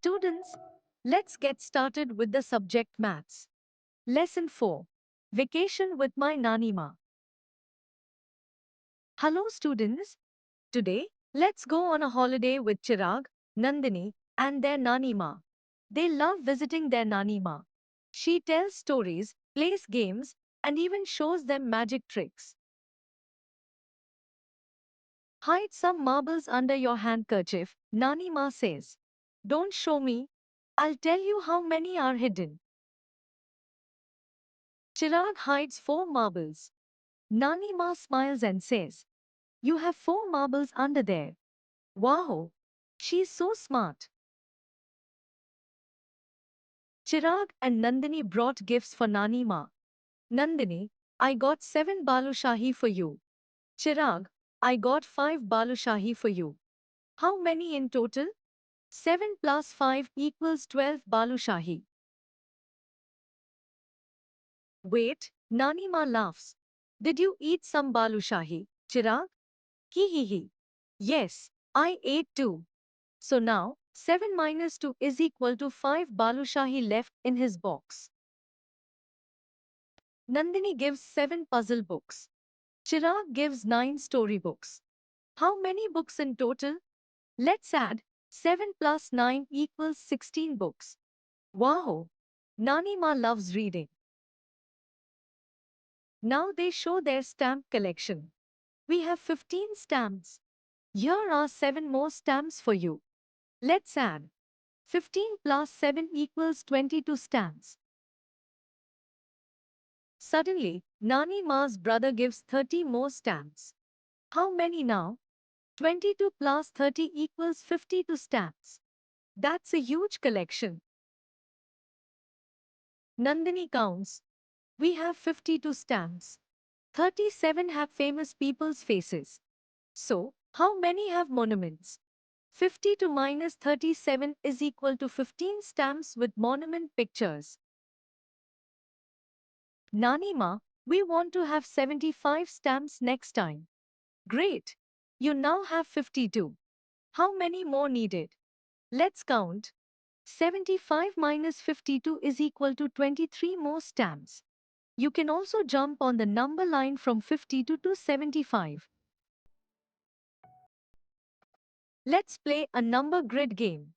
Students, let's get started with the subject maths. Lesson 4. Vacation with my Nani Maa. Hello students. Today, let's go on a holiday with Chirag, Nandini, and their Nani Maa. They love visiting their Nani Maa. She tells stories, plays games, and even shows them magic tricks. Hide some marbles under your handkerchief, Nani Maa says. Don't show me. I'll tell you how many are hidden. Chirag hides 4 marbles. Nani Maa smiles and says, You have 4 marbles under there. Wow! She's so smart. Chirag and Nandini brought gifts for Nani Maa. Nandini, I got 7 balushahi for you. Chirag, I got 5 balushahi for you. How many in total? 7 plus 5 equals 12 balushahi. Wait, Nani Maa laughs. Did you eat some balushahi, Chirag? Hee hee hee. Yes, I ate too. So now, 7 minus 2 is equal to 5 balushahi left in his box. Nandini gives 7 puzzle books. Chirag gives 9 storybooks. How many books in total? Let's add. 7 plus 9 equals 16 books. Wow! Nani Maa loves reading. Now they show their stamp collection. We have 15 stamps. Here are 7 more stamps for you. Let's add. 15 plus 7 equals 22 stamps. Suddenly, Nani Maa's brother gives 30 more stamps. How many now? 22 plus 30 equals 52 stamps. That's a huge collection. Nandini counts. We have 52 stamps. 37 have famous people's faces. So, how many have monuments? 52 minus 37 is equal to 15 stamps with monument pictures. Nani Maa, we want to have 75 stamps next time. Great! You now have 52. How many more needed? Let's count. 75 minus 52 is equal to 23 more stamps. You can also jump on the number line from 52 to 75. Let's play a number grid game.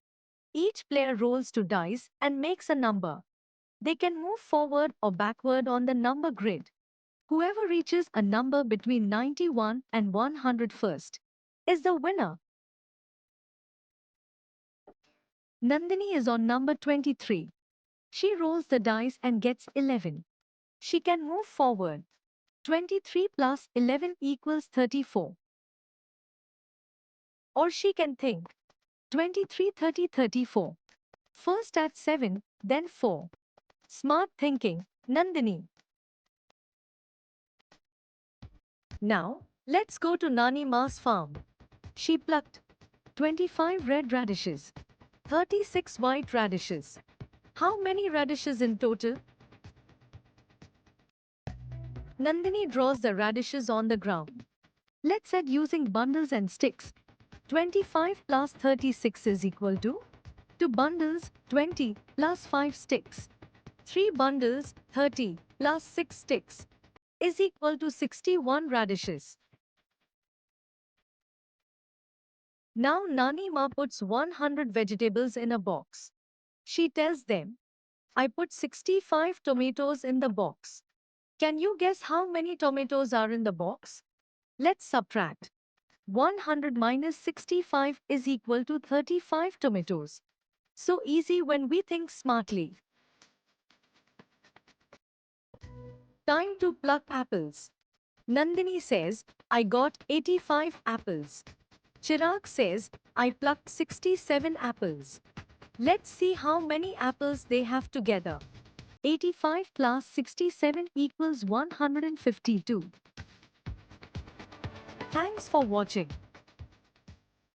Each player rolls 2 dice and makes a number. They can move forward or backward on the number grid. Whoever reaches a number between 91 and 100 first is the winner. Nandini is on number 23. She rolls the dice and gets 11. She can move forward. 23 plus 11 equals 34. Or she can think. 23, 30, 34. First at 7, then 4. Smart thinking, Nandini. Now, let's go to Nani Maa's farm. She plucked 25 red radishes, 36 white radishes. How many radishes in total? Nandini draws the radishes on the ground. Let's add using bundles and sticks. 25 plus 36 is equal to 2 bundles, 20 plus 5 sticks. 3 bundles, 30 plus 6 sticks is equal to 61 radishes. Now Nani Maa puts 100 vegetables in a box. She tells them, I put 65 tomatoes in the box. Can you guess how many tomatoes are in the box? Let's subtract. 100 minus 65 is equal to 35 tomatoes. So easy when we think smartly. Time to pluck apples. Nandini says, I got 85 apples. Chirag says, I plucked 67 apples. Let's see how many apples they have together. 85 plus 67 equals 152. Thanks for watching.